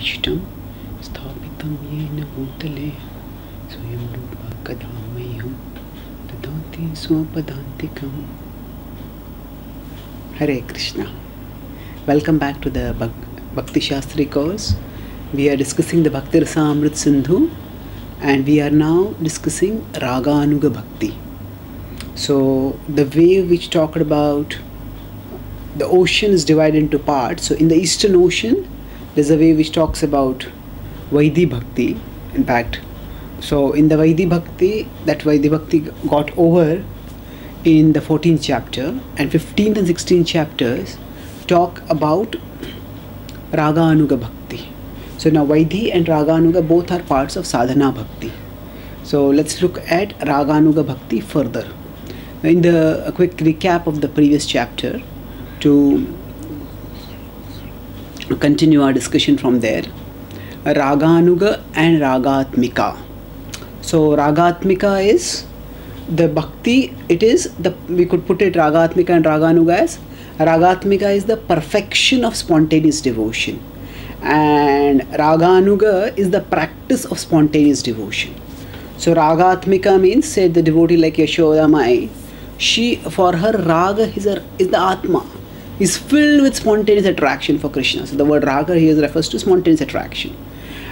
Ishtam Sthapitam Yena Bhutale Swayam Rupa Kadamayam Dadati Swapadantikam. Hare Krishna. Welcome back to the Bhakti Shastri course. We are discussing the Bhakti Rasamrit Sindhu and we are now discussing Raganuga Bhakti. So the way which talked about the ocean is divided into parts. So in the Eastern Ocean there's a way which talks about Vaidhi Bhakti. In fact, so in the Vaidhi Bhakti, that Vaidhi Bhakti got over in the 14th chapter, and 15th and 16th chapters talk about Raganuga Bhakti. So now Vaidhi and Raganuga both are parts of Sadhana Bhakti. So let's look at Raganuga Bhakti further. In a quick recap of the previous chapter to continue our discussion from there. Raganuga and Ragatmika. So Ragatmika is the Bhakti, it is the, we could put it Ragatmika and Raganuga as, Ragatmika is the perfection of spontaneous devotion and Raganuga is the practice of spontaneous devotion. So Ragatmika means, said the devotee like Yashoda Mai, she, for her Raga is the Atma, is filled with spontaneous attraction for Krishna. So the word Raga here refers to spontaneous attraction.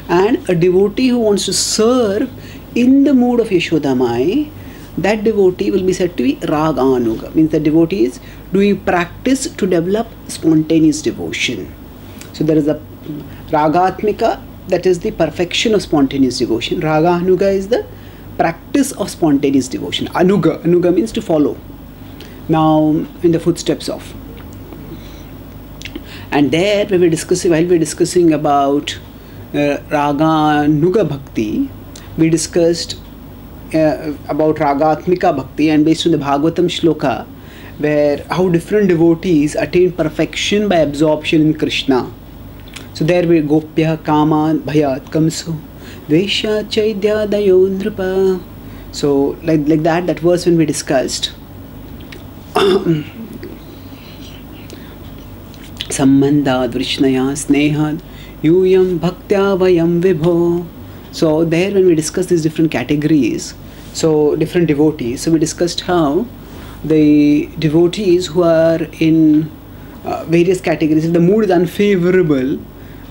And a devotee who wants to serve in the mood of Yashoda Mai, that devotee will be said to be Raganuga, means the devotee is doing practice to develop spontaneous devotion. So there is a Ragatmika, that is the perfection of spontaneous devotion. Raganuga is the practice of spontaneous devotion. Anuga means to follow. Now in the footsteps of. And there we were discussing, while we were discussing about Raganuga Bhakti, we discussed about Ragatmika Bhakti, and based on the Bhagavatam shloka, where how different devotees attain perfection by absorption in Krishna. So there we Gopya Kama Bhayat Kamso Dvesha Chaidya Dayo Nripa. So like that verse when we discussed Sambandhad Vrishnaya Snehad Yuyam Bhaktya Vayam Vibho. So there when we discussed these different categories, so different devotees, so we discussed how the devotees who are in various categories, if the mood is unfavorable,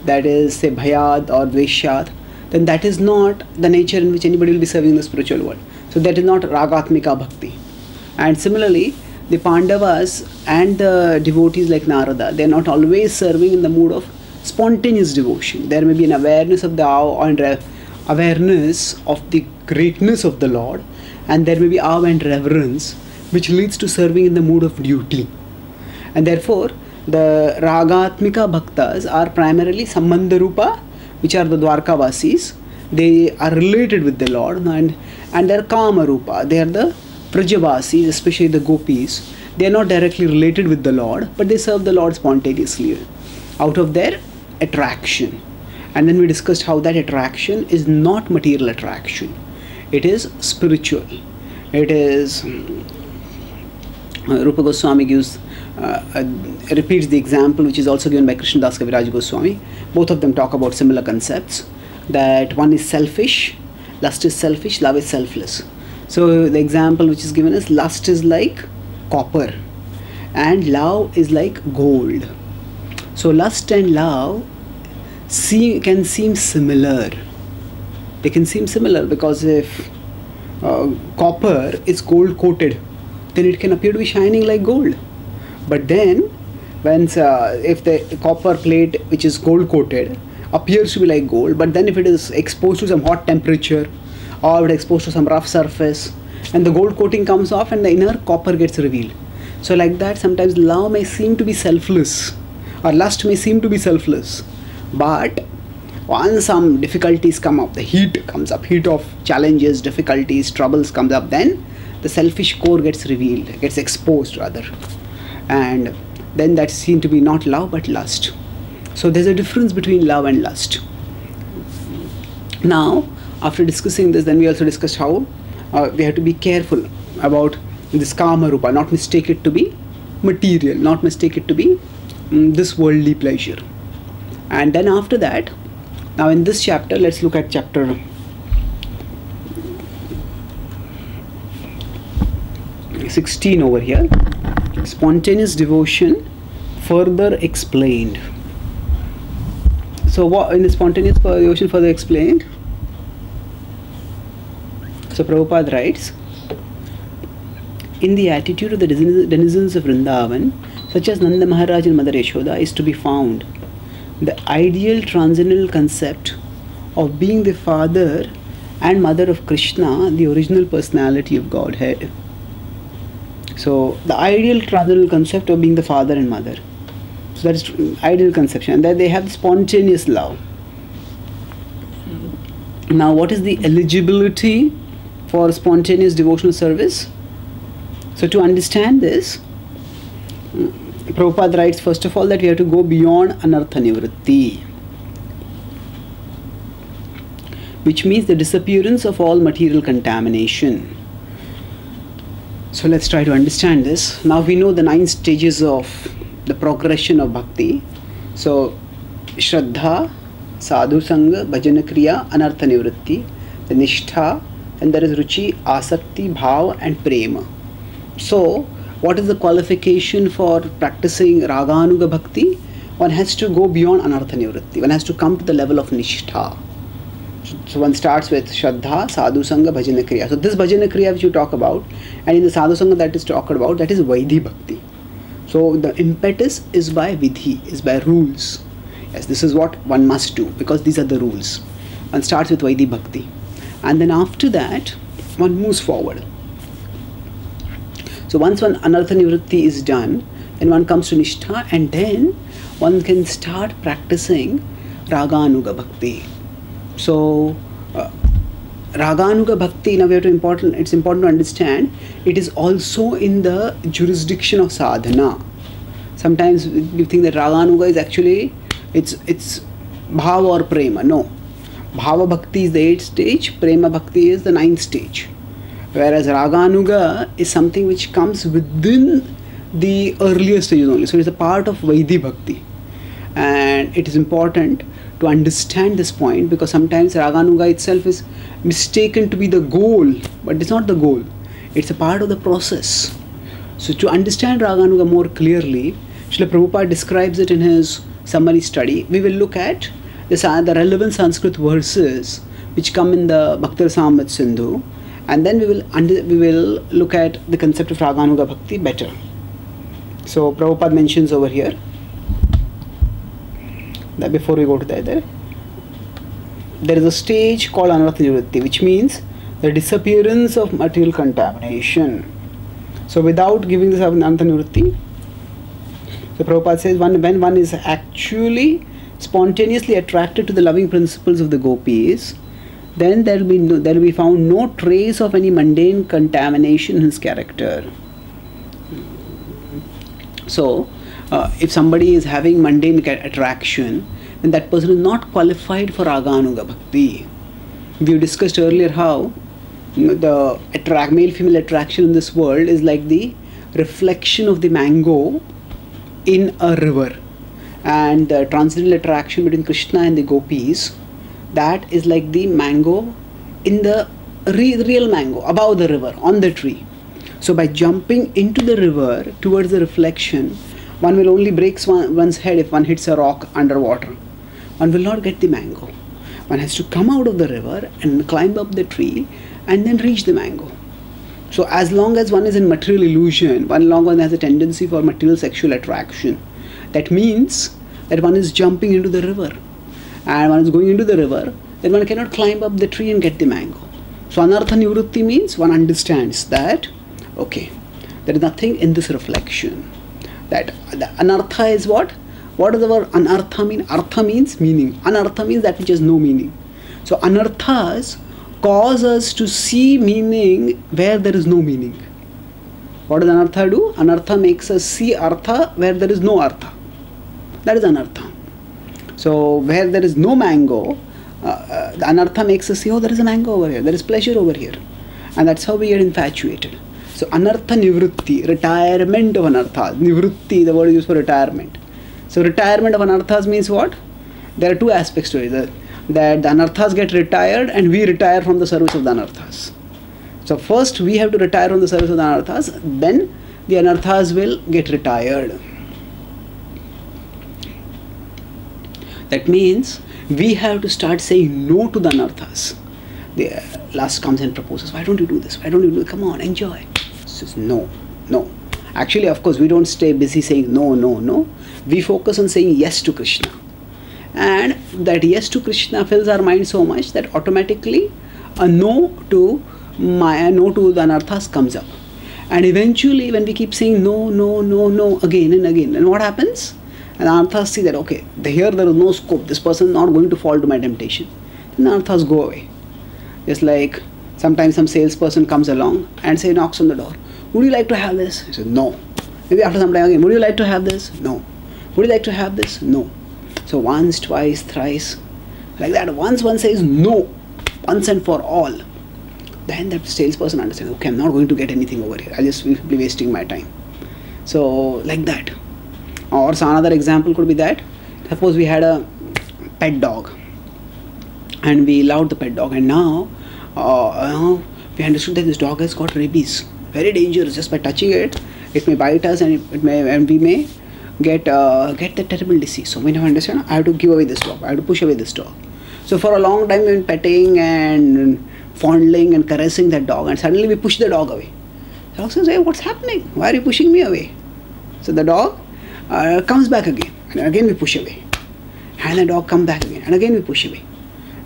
that is say Bhayad or Dveshat, then that is not the nature in which anybody will be serving the spiritual world. So that is not Ragatmika Bhakti. And similarly, the Pandavas and the devotees like Narada, they are not always serving in the mood of spontaneous devotion. There may be an awareness of the awe and awareness of the greatness of the Lord, and there may be awe and reverence which leads to serving in the mood of duty. And therefore the Ragatmika Bhaktas are primarily Sambandharupa, which are the Dwarkavasis. They are related with the Lord, and they are Kamarupa, they are the Prajavasis, especially the Gopis. They are not directly related with the Lord, but they serve the Lord spontaneously out of their attraction. And then we discussed how that attraction is not material attraction, it is spiritual. It is Rupa Goswami gives repeats the example which is also given by Krishnadas Kaviraj Goswami. Both of them talk about similar concepts, that one is selfish, lust is selfish, love is selfless. So the example which is given is lust is like copper and love is like gold. So lust and love can seem similar. They can seem similar because if copper is gold coated, then it can appear to be shining like gold. But then when if the copper plate which is gold coated appears to be like gold, but then if it is exposed to some hot temperature or it is exposed to some rough surface and the gold coating comes off and the inner copper gets revealed. So like that, sometimes love may seem to be selfless or lust may seem to be selfless, but once some difficulties come up, the heat comes up, heat of challenges, difficulties, troubles comes up, then the selfish core gets revealed, gets exposed rather, and then that's seen to be not love but lust. So there's a difference between love and lust. Now after discussing this, then we also discussed how we have to be careful about this Kama Rupa, not mistake it to be material, not mistake it to be this worldly pleasure. And then after that Now in this chapter, let's look at chapter 16 over here. Spontaneous devotion further explained. So what in the spontaneous devotion further explained? So Prabhupada writes, in the attitude of the denizens of Vrindavan, such as Nanda Maharaj and Mother Yashoda, is to be found the ideal transcendental concept of being the father and mother of Krishna, the original personality of Godhead. So the ideal transcendental concept of being the father and mother. So that is ideal conception, and that they have spontaneous love. Now what is the eligibility for spontaneous devotional service? So to understand this, Prabhupada writes first of all that we have to go beyond anartha nivritti, which means the disappearance of all material contamination. So let's try to understand this. Now we know the 9 stages of the progression of bhakti. So Shraddha, Sadhu Sangha, Bhajana Kriya, Anartha Nivritti, the Nishtha, and there is Ruchi, Asakti, Bhav and Prema. So what is the qualification for practicing Raganuga Bhakti? One has to go beyond Anartha Nivritti. One has to come to the level of Nishtha. So one starts with Shraddha, Sadhu Sangha, Bhajana Kriya. So this Bhajana Kriya which you talk about, and in the Sadhu Sangha that is talked about, that is Vaidhi Bhakti. So the impetus is by Vidhi, is by rules. Yes, this is what one must do, because these are the rules. One starts with Vaidhi Bhakti, and then after that one moves forward. So once one Anartha Nivritti is done, then one comes to Nishtha, and then one can start practicing Raganuga Bhakti. So Raganuga Bhakti, now it's important to understand, it is also in the jurisdiction of sadhana. Sometimes you think that Raganuga is actually, it's Bhava or Prema. No. Bhava Bhakti is the 8th stage, Prema Bhakti is the 9th stage. Whereas Raganuga is something which comes within the earlier stages only. So it's a part of Vaidhi Bhakti. And it is important to understand this point, because sometimes Raganuga itself is mistaken to be the goal, but it's not the goal. It's a part of the process. So to understand Raganuga more clearly, Srila Prabhupada describes it in his summary study. We will look at the relevant Sanskrit verses which come in the Bhakti Rasamrita Sindhu, and then we will look at the concept of Raganuga Bhakti better. So Prabhupada mentions over here that before we go to that, there is a stage called Anartha Nivritti, which means the disappearance of material contamination. So without giving this Anartha Nivritti, so Prabhupada says when one is actually spontaneously attracted to the loving principles of the gopis, then there will be found no trace of any mundane contamination in his character. So if somebody is having mundane attraction, then that person is not qualified for Raganuga Bhakti. We discussed earlier how the male-female attraction in this world is like the reflection of the mango in a river, and the transcendental attraction between Krishna and the gopis, that is like the mango in the real mango above the river on the tree. So by jumping into the river towards the reflection, one will only break one's head if one hits a rock underwater. One will not get the mango. One has to come out of the river and climb up the tree and then reach the mango. So as long as one is in material illusion, one has a tendency for material sexual attraction. That means that one is jumping into the river, and one is going into the river, then one cannot climb up the tree and get the mango. So Anartha Nivritti means one understands that, okay, there is nothing in this reflection. That the Anartha is what? What does the word Anartha mean? Artha means meaning. Anartha means that which has no meaning. So Anarthas cause us to see meaning where there is no meaning. What does Anartha do? Anartha makes us see Artha where there is no Artha. That is Anartha. So where there is no mango, the Anartha makes us see, oh, there is a mango over here, there is pleasure over here. And that's how we get infatuated. So Anartha Nivritti, retirement of Anarthas. Nivritti, the word is used for retirement. So retirement of Anarthas means what? There are two aspects to it. that the anarthas get retired and we retire from the service of the anarthas. So first we have to retire from the service of the anarthas, then the anarthas will get retired. That means we have to start saying no to the anarthas. The lust comes and proposes, why don't you do this? Why don't you do it? Come on, enjoy. Says no, no. Actually, of course, we don't stay busy saying no, no, no. We focus on saying yes to Krishna. And that yes to Krishna fills our mind so much that automatically a no to the anarthas comes up. And eventually when we keep saying no, no, no, no again and again, and what happens? And anarthas see that, okay, here there is no scope, this person is not going to fall to my temptation. Then anarthas go away. Just like sometimes some salesperson comes along and knocks on the door. Would you like to have this? He says no. Maybe after some time again, would you like to have this? No. Would you like to have this? No. So once, twice, thrice, like that. Once one says no, once and for all, then that salesperson understands, okay, I'm not going to get anything over here. I'll just be wasting my time. So like that. Or some another example could be that, suppose we had a pet dog and we loved the pet dog, and now we understood that this dog has got rabies. Very dangerous. Just by touching it, it may bite us and we may get the terrible disease. So we now understand, I have to give away this dog. I have to push away this dog. So for a long time we've been petting and fondling and caressing that dog, and suddenly we push the dog away. The dog says, hey, what's happening? Why are you pushing me away? So the dog comes back again, and again we push away. And the dog comes back again, and again we push away.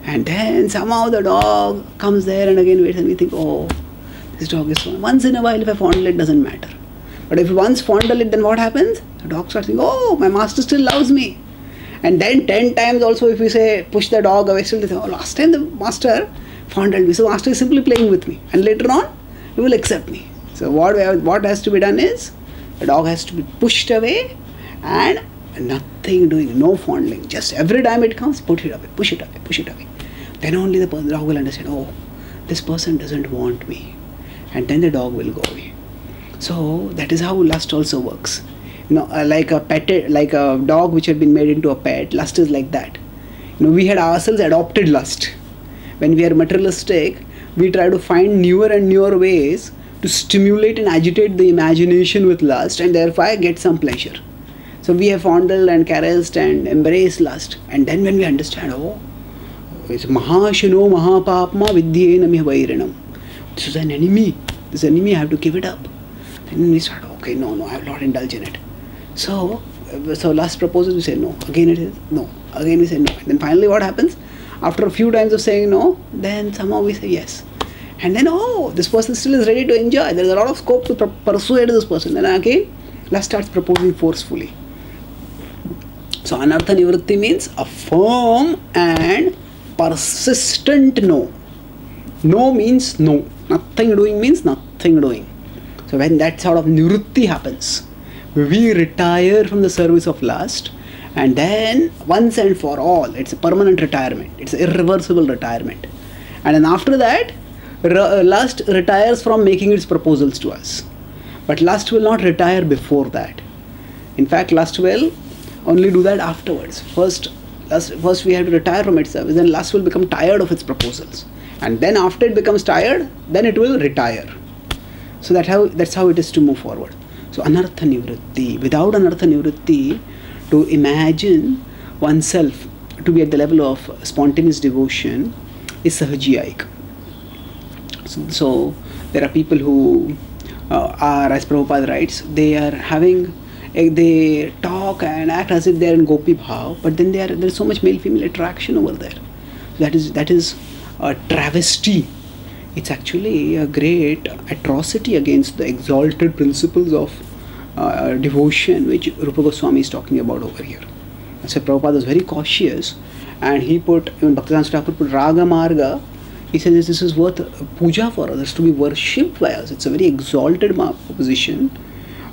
And then somehow the dog comes there and again waits, and we think, oh, this dog is fond. Once in a while if I fondle it, doesn't matter. But if you once fondle it, then what happens? The dog starts saying, oh, my master still loves me. And then 10 times also if we say push the dog away, still they say, oh, last time the master fondled me, so master is simply playing with me, and later on he will accept me. So what has to be done is, the dog has to be pushed away and nothing doing, no fondling. Just every time it comes, put it away, push it away, push it away. Then only the dog will understand, oh, this person doesn't want me. And then the dog will go away. So that is how lust also works. Like a dog which had been made into a pet, lust is like that. We had ourselves adopted lust. When we are materialistic, we try to find newer and newer ways to stimulate and agitate the imagination with lust, and therefore get some pleasure. So we have fondled and caressed and embraced lust. And then when we understand, oh, it's Mahashino Mahapapma Vidyena Mihvairinam. This is an enemy. This enemy, I have to give it up. Then we start, okay, no, I have not indulged in it. So lust proposes, we say no. Again it is no. Again we say no. And then finally what happens? After a few times of saying no, then somehow we say yes. And then, oh, this person still is ready to enjoy. There is a lot of scope to persuade this person. Then again, lust starts proposing forcefully. So anartha nivritti means a firm and persistent no. No means no. Nothing doing means nothing doing. So when that sort of nivritti happens, we retire from the service of lust, and then once and for all, it's a permanent retirement. It's an irreversible retirement. And then after that, lust retires from making its proposals to us. But lust will not retire before that. In fact, lust will only do that afterwards. First we have to retire from its service, then lust will become tired of its proposals. And then after it becomes tired, then it will retire. So that's how it is to move forward. So anartha nivritti. Without anartha nivritti, to imagine oneself to be at the level of spontaneous devotion is sahajiyaik. So there are people who are, as Prabhupada writes, they talk and act as if they are in gopi bhav, but then there is so much male-female attraction over there. That is a travesty. It's actually a great atrocity against the exalted principles of devotion which Rupa Goswami is talking about over here. So Prabhupada was very cautious, and he put, even Bhaktivedanta Thakur put Raga Marga. He says this is worth puja for others, to be worshipped by us. It's a very exalted position.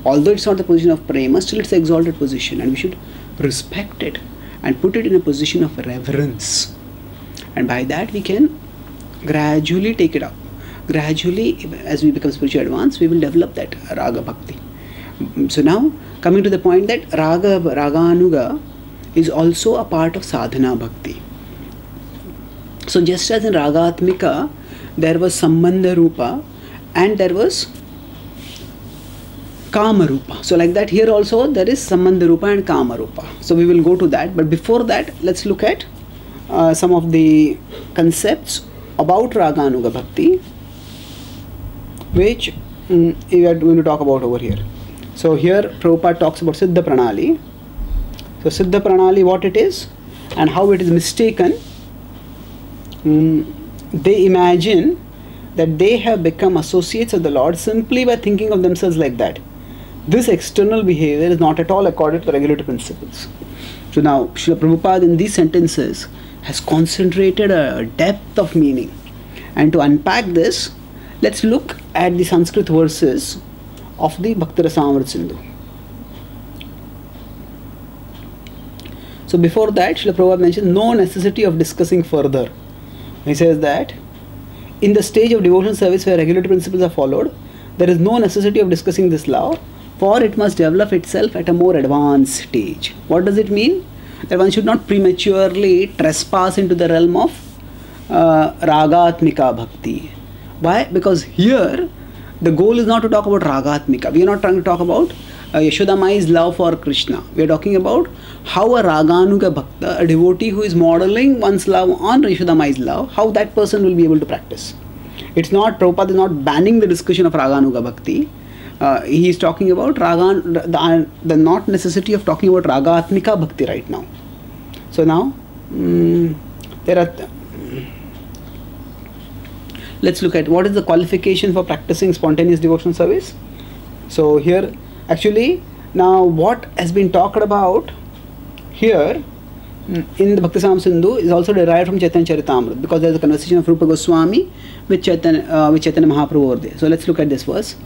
Although it's not the position of prema, still it's an exalted position, and we should respect it and put it in a position of reverence. And by that we can gradually take it up. Gradually, as we become spiritually advanced, we will develop that Raga Bhakti. So now, coming to the point that Raganuga is also a part of sadhana bhakti. So just as in Ragatmika, there was Sambandha Rupa and there was Kama Rupa. So like that here also there is Sambandha Rupa and Kama Rupa. So we will go to that. But before that, let's look at some of the concepts about Raganuga Bhakti, which we are going to talk about over here. So here Prabhupada talks about Siddha Pranali. So Siddha Pranali, what it is and how it is mistaken. They imagine that they have become associates of the Lord simply by thinking of themselves like that. This external behavior is not at all according to the regulatory principles. So now Srila Prabhupada in these sentences has concentrated a depth of meaning. And to unpack this, let's look at the Sanskrit verses of the Bhakti Rasamrita Sindhu. So before that, Srila Prabhupada mentioned no necessity of discussing further. He says that in the stage of devotional service where regulatory principles are followed, there is no necessity of discussing this law, for it must develop itself at a more advanced stage. What does it mean? That one should not prematurely trespass into the realm of Ragatmika Bhakti. Why? Because here the goal is not to talk about Ragatmika. We are not trying to talk about Yashoda Mai's love for Krishna. We are talking about how a Raganuga Bhakta, a devotee who is modeling one's love on Yashoda Mai's love, how that person will be able to practice. It's not, Prabhupada is not banning the discussion of Raganuga Bhakti. He is talking about the not necessity of talking about Ragatmika Bhakti right now. So now, there are... let's look at what is the qualification for practicing spontaneous devotional service. So here, actually, now what has been talked about here in the Bhakti Rasamrita Sindhu is also derived from Chaitanya Charitamrita, because there is a conversation of Rupa Goswami with Chaitanya Mahaprabhu over there. So let's look at this verse.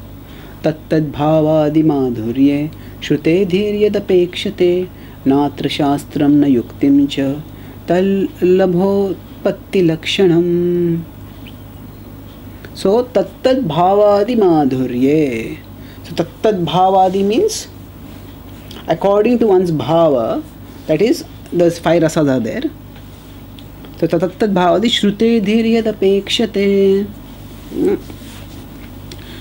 Tattad bhavadi madhurye shrute dhiryadapekshate natra shastram na yuktim cha tal labho patti lakshanam. So tattad bhavadi madhurye. So tattad bhavadi means according to one's bhava, that is, the 5 rasas are there. So tattad bhavadi shrute dhiryadapekshate.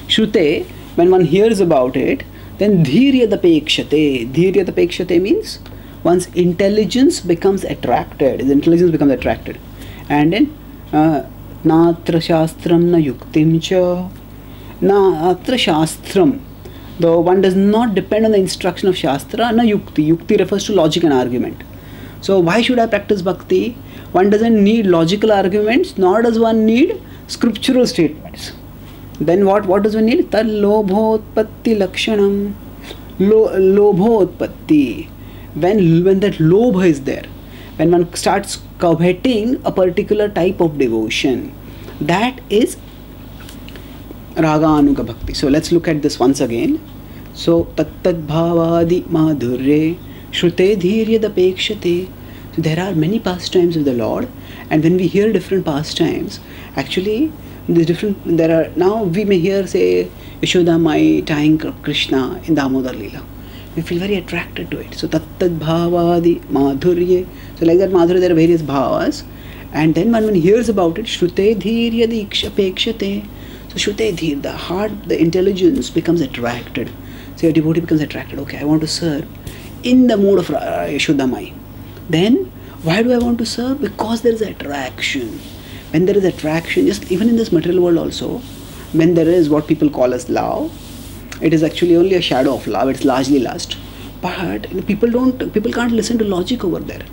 Shrute, when one hears about it, then dhiryadapekshate. Dhiryadapekshate means one's intelligence becomes attracted. His intelligence becomes attracted. And then natra shastram na yuktim cha. Natra shastram, though one does not depend on the instruction of Shastra, na yukti. Yukti refers to logic and argument. So why should I practice bhakti? One doesn't need logical arguments, nor does one need scriptural statements. Then what does one need? Tad lobhotpatti lakshanam. Lobhotpatti. When that lobha is there, when one starts coveting a particular type of devotion, that is Raganuga Bhakti. So let's look at this once again. So tattad bhavadi madhurye shrute dhiryadapekshate. So there are many pastimes of the Lord, and when we hear different pastimes, actually there are, now we may hear, say, Yashoda Mai tying Krishna in Damodar Leela. We feel very attracted to it. So tattad bhavadi madhurye. So like that madhurya, there are various bhavas, and then when one hears about it, shrute dhiryadapekshate. So shrute dhir, the heart, the intelligence becomes attracted. So a devotee becomes attracted. Okay, I want to serve in the mood of Yashoda Mai. Then why do I want to serve? Because there is attraction. When there is attraction, just even in this material world also, when there is what people call as love, it is actually only a shadow of love. It's largely lust. But people can't listen to logic over there.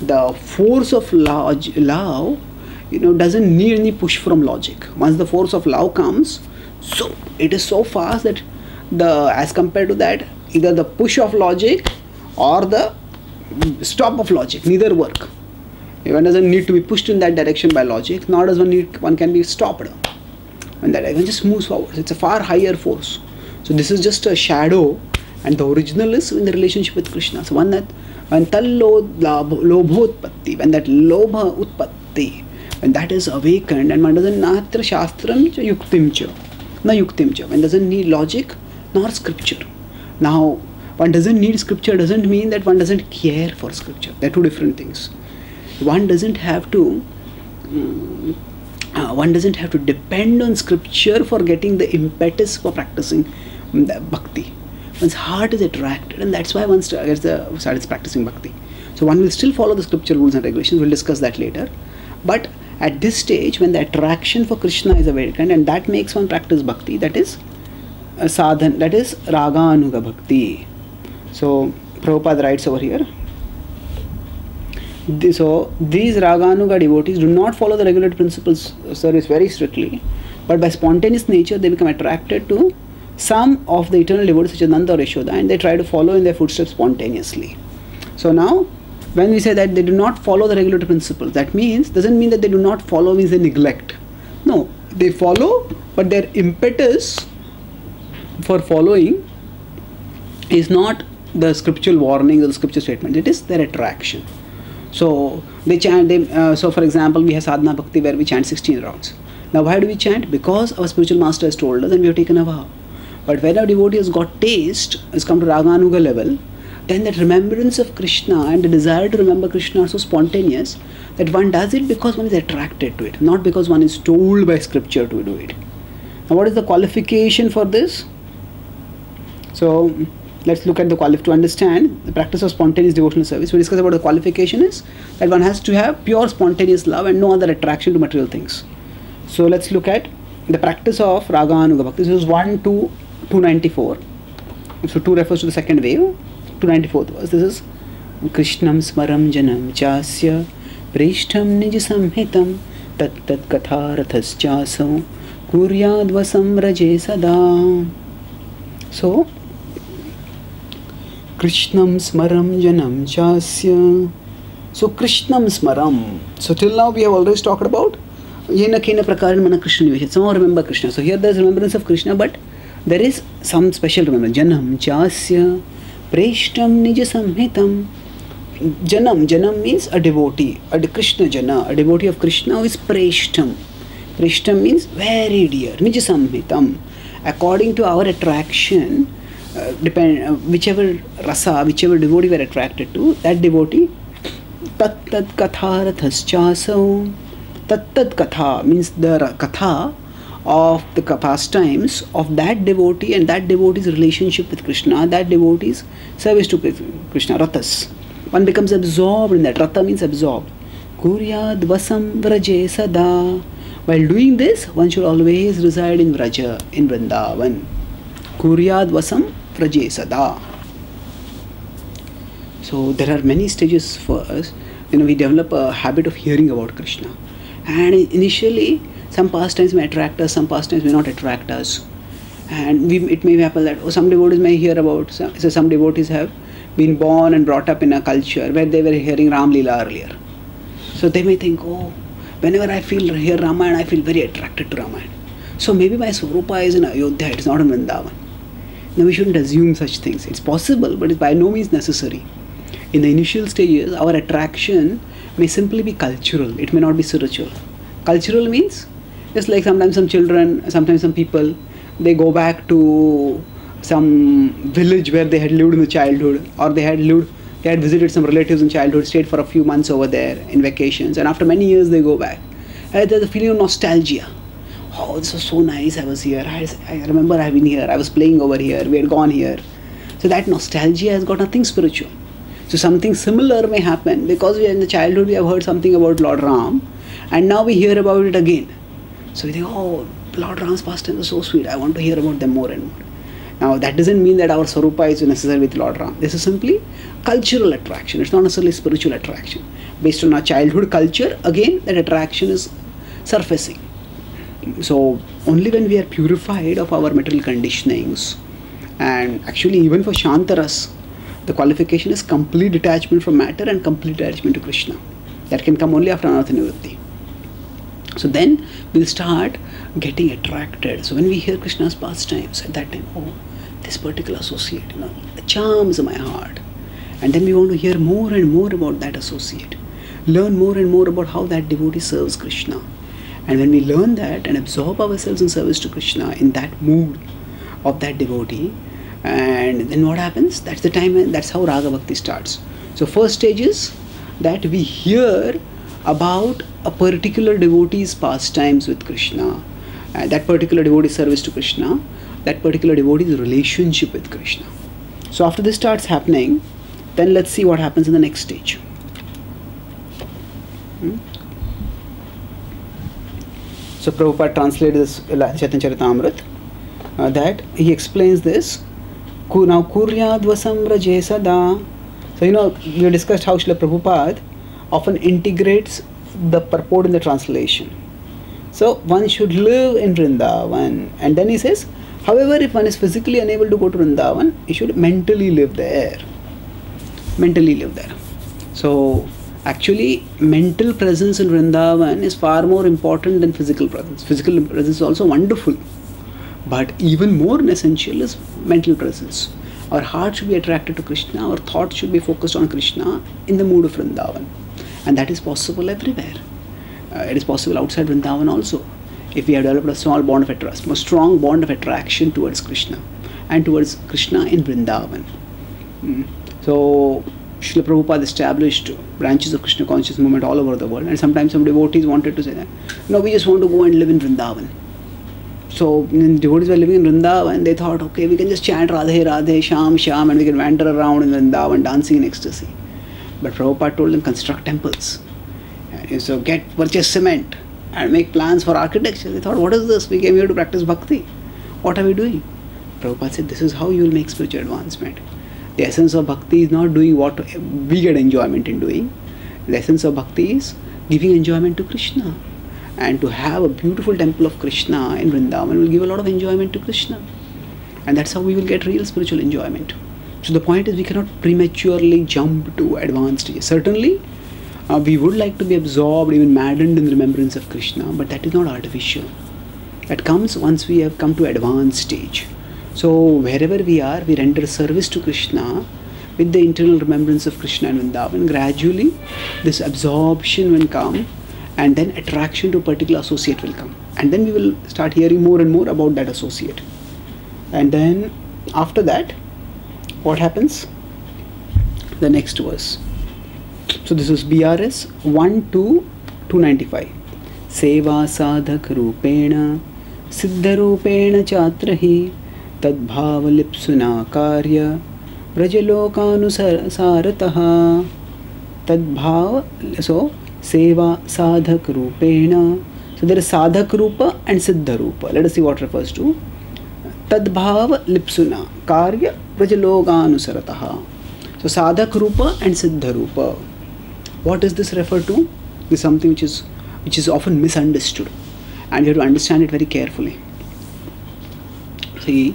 The force of love, doesn't need any push from logic. Once the force of love comes, so it is so fast that as compared to that, either the push of logic or the stop of logic, neither work. One doesn't need to be pushed in that direction by logic, nor does one can be stopped. And that one just moves forward. It's a far higher force. So this is just a shadow, and the original is in the relationship with Krishna. So when lobhotpatti, when that lobha utpatti, when that is awakened, and one doesn't natra shastram cha yuktim cha, na yuktim cha, one doesn't need logic nor scripture. Now, one doesn't need scripture doesn't mean that one doesn't care for scripture. They're two different things. One doesn't have to one doesn't have to depend on scripture for getting the impetus for practicing the bhakti. One's heart is attracted, and that's why one starts practicing bhakti. So one will still follow the scripture rules and regulations. We'll discuss that later. But at this stage, when the attraction for Krishna is awakened, and that makes one practice bhakti, that is a sadhan, that is Raganuga Bhakti. So Prabhupada writes over here. So these Raganuga devotees do not follow the regulated principles of service very strictly, but by spontaneous nature they become attracted to some of the eternal devotees such as Nanda or Yashoda, and they try to follow in their footsteps spontaneously. So now, when we say that they do not follow the regulated principles, that means, doesn't mean that they do not follow means they neglect. No, they follow, but their impetus for following is not the scriptural warnings or the scripture statement, it is their attraction. So they chant, so for example, we have sadhana bhakti where we chant 16 rounds. Now why do we chant? Because our spiritual master has told us and we have taken a vow. But when our devotee has got taste, has come to Raganuga level, then that remembrance of Krishna and the desire to remember Krishna are so spontaneous that one does it because one is attracted to it, not because one is told by scripture to do it. Now what is the qualification for this? So let's look at the to understand the practice of spontaneous devotional service. We discuss about the qualification is that one has to have pure spontaneous love and no other attraction to material things. So let's look at the practice of Raganuga Bhakti. This is 1, 2, 294. So 2 refers to the second wave. 294th verse. This is Krishnam smaram janam chasya prishtham nij samhitam tat tat katha rathas chaso kuryad vasam raje sada. So Krishnam smaram janam chasya. So Krishnam smaram. So till now we have always talked about yena kena prakaran mana Krishna niveshat. Somehow remember Krishna. So here there is remembrance of Krishna, but there is some special remembrance. Janam chasya preshtam nija samhitam. Janam means a devotee, a Krishna jana, a devotee of Krishna who is preshtam. Preshtam means very dear. Nija samhitam. According to our attraction, whichever rasa, whichever devotee we are attracted to, that devotee, tat tat katha rathas chaso. Tat tat katha means the katha of the pastimes of that devotee and that devotee's relationship with Krishna, that devotee's service to Krishna, rathas. One becomes absorbed in that. Ratha means absorbed. Kuryad vasam vraje sada. While doing this, one should always reside in Vraja, in Vrindavan. Kuryad vasam vraje sada. So there are many stages for us. We develop a habit of hearing about Krishna. And initially, some pastimes may attract us, some pastimes may not attract us. And it may happen that some devotees may hear about, some devotees have been born and brought up in a culture where they were hearing Ram Leela earlier. So they may think, oh, whenever I hear Ramayana, I feel very attracted to Ramayana. So maybe my Swarupa is in Ayodhya, it is not in Vrindavan. Now we shouldn't assume such things. It's possible, but it's by no means necessary. In the initial stages, our attraction may simply be cultural, it may not be spiritual. Cultural means, just like sometimes some children, sometimes some people, they go back to some village where they had lived in the childhood, or they had visited some relatives in childhood, stayed for a few months over there in vacations, and after many years they go back. And there's a feeling of nostalgia. Oh, this was so nice, I was here, I remember I've been here, I was playing over here, we had gone here. So that nostalgia has got nothing spiritual. So something similar may happen because in the childhood we have heard something about Lord Ram, and now we hear about it again. So we think, oh, Lord Ram's pastimes are so sweet, I want to hear about them more and more. Now that doesn't mean that our Swarupa is necessary with Lord Ram. This is simply cultural attraction. It's not necessarily spiritual attraction. Based on our childhood culture, again that attraction is surfacing. So only when we are purified of our material conditionings, and actually even for Shantaras, the qualification is complete detachment from matter and complete attachment to Krishna. That can come only after Anartha Nivritti. So then we'll start getting attracted. So when we hear Krishna's pastimes, at that time, oh, this particular associate, it charms my heart. And then we want to hear more and more about that associate. Learn more and more about how that devotee serves Krishna. And when we learn that and absorb ourselves in service to Krishna in that mood of that devotee, and then what happens? That's the time, and that's how Raga Bhakti starts. So first stage is that we hear about a particular devotee's pastimes with Krishna, that particular devotee's service to Krishna, that particular devotee's relationship with Krishna. So after this starts happening, then let's see what happens in the next stage. So Prabhupada translated this Chaitanya Charitamrita, that he explains this. Now kuryadvasam raje sada. So we discussed how Srila Prabhupada often integrates the purport in the translation. So one should live in Vrindavan, and then he says, however, if one is physically unable to go to Vrindavan, he should mentally live there. Mentally live there. So actually, mental presence in Vrindavan is far more important than physical presence. Physical presence is also wonderful, but even more essential is mental presence. Our heart should be attracted to Krishna, our thoughts should be focused on Krishna in the mood of Vrindavan. And that is possible everywhere. It is possible outside Vrindavan also. If we have developed a small bond of attraction, a strong bond of attraction towards Krishna and towards Krishna in Vrindavan. So Srila Prabhupada established branches of Krishna conscious movement all over the world, and sometimes some devotees wanted to say that, we just want to go and live in Vrindavan. So when devotees were living in Vrindavan, they thought, okay, we can just chant Radhe Radhe, Sham Sham, and we can wander around in Vrindavan dancing in ecstasy. But Prabhupada told them, construct temples. And so purchase cement and make plans for architecture. They thought, what is this? We came here to practice bhakti. What are we doing? Prabhupada said, this is how you will make spiritual advancement. The essence of bhakti is not doing what we get enjoyment in doing. The essence of bhakti is giving enjoyment to Krishna. And to have a beautiful temple of Krishna in Vrindavan will give a lot of enjoyment to Krishna. And that's how we will get real spiritual enjoyment. So the point is, we cannot prematurely jump to advanced stages. Certainly, we would like to be absorbed, even maddened in the remembrance of Krishna, but that is not artificial. That comes once we have come to advanced stage. So wherever we are, we render service to Krishna with the internal remembrance of Krishna and Vrindavan. Gradually, this absorption will come, and then attraction to a particular associate will come. And then we will start hearing more and more about that associate. And then after that, what happens? The next verse. So this is BRS 1 to 295. Seva sadhak rupena siddha rupena chatrahi tadbhava lipsuna karya prajalokanu tadbhava. So seva sadhak rupena. So there is sadhak rupa and siddha rupa. Let us see what refers to. Tadbhava lipsuna karya prajalokanu. So sadhak rupa and siddha rupa. What does this refer to? This is something which is often misunderstood, and you have to understand it very carefully. See,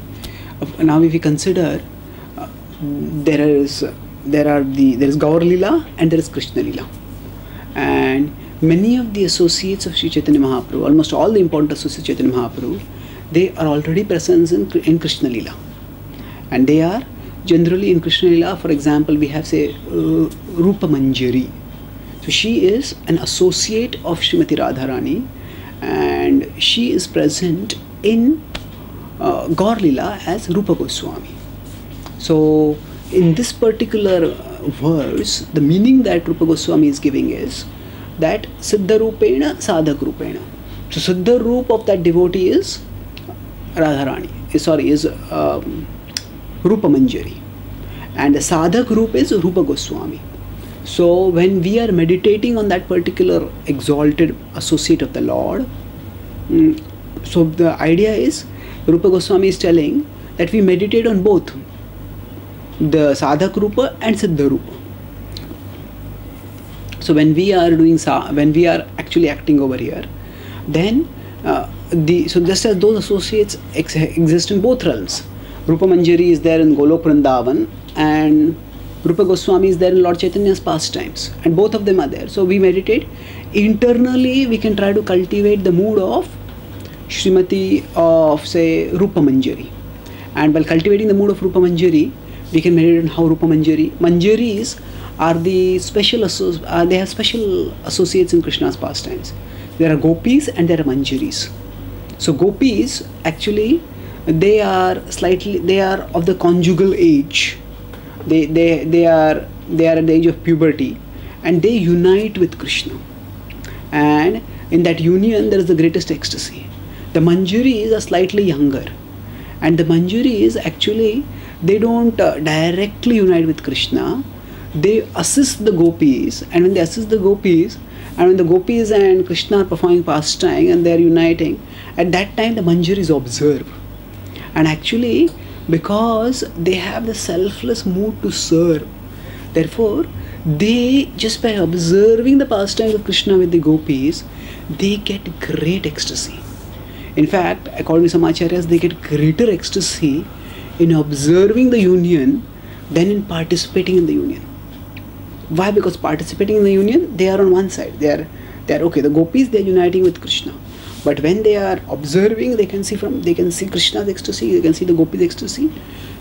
now if we consider, there is Gaur Lila and there is Krishna Lila, and many of the associates of Sri Chaitanya Mahaprabhu, almost all the important associates of Chaitanya Mahaprabhu, they are already present in Krishna Lila, and they are generally in Krishna Lila. For example, we have, say, Rupa Manjari. So she is an associate of Srimati Radharani, and she is present in Gaur Lila as Rupa Goswami. So in this particular verse, the meaning that Rupa Goswami is giving is that Siddha Rupena Sadhak Rupena. So Siddha Rupa of that devotee is Radharani, is Rupa Manjari, and the Sadhak Rupa is Rupa Goswami. So when we are meditating on that particular exalted associate of the Lord, so the idea is, Rupa Goswami is telling that we meditate on both the Sadhak Rupa and Siddha Rupa. So when we are actually acting over here, then so just as those associates exist in both realms, Rupa Manjari is there in Golok Vrindavan, and Rupa Goswami is there in Lord Chaitanya's pastimes, and both of them are there. So we meditate. Internally, we can try to cultivate the mood of Srimati, of say Rupa Manjari. And while cultivating the mood of Rupa Manjari, we can meditate on how Rupa Manjaris are the special they have special associates in Krishna's pastimes. There are gopis and there are manjaris. So gopis, actually, they are of the conjugal age. They are at the age of puberty, and they unite with Krishna. and in that union there is the greatest ecstasy. The Manjuris are slightly younger, and the Manjuris actually, they don't directly unite with Krishna. They assist the gopis, and when they assist the gopis, and when the gopis and Krishna are performing pastime and they are uniting, at that time the Manjuris observe. And actually, because they have the selfless mood to serve, therefore they, just by observing the pastimes of Krishna with the gopis, they get great ecstasy. In fact, according to some acharyas, they get greater ecstasy in observing the union than in participating in the union. Why? Because participating in the union, they are on one side. They are okay. The gopis, they are uniting with Krishna. But when they are observing, they can see Krishna's ecstasy, they can see the gopis' ecstasy,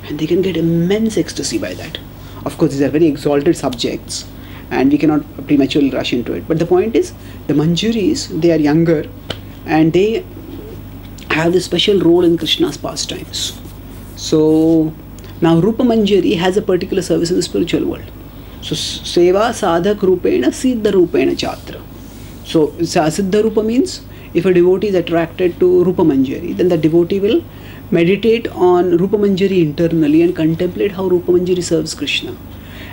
and they can get immense ecstasy by that. Of course, these are very exalted subjects, and we cannot prematurely rush into it. But the point is, the Manjuris, they are younger, and they have this special role in Krishna's pastimes. So now Rupa Manjari has a particular service in the spiritual world. So Seva Sadhak Rupena Siddha Rupena Chatra. So Siddha Rupa means, if a devotee is attracted to Rupa Manjari, then the devotee will meditate on Rupa Manjari internally and contemplate how Rupa Manjari serves Krishna.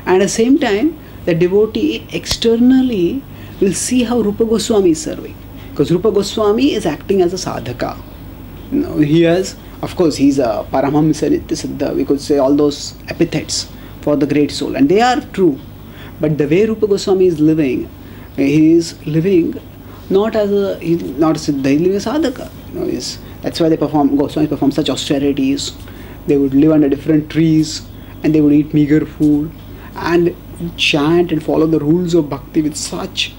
And at the same time, the devotee externally will see how Rupa Goswami is serving. Because Rupa Goswami is acting as a sadhaka. He has, of course, he's a Paramhamsa Nitya Siddha. We could say all those epithets for the great soul, and they are true. But the way Rupa Goswami is living, he is living not as a Siddha, he's living as a sadhaka. That's why Goswamis perform such austerities. They would live under different trees, and they would eat meager food, and chant and follow the rules of bhakti with such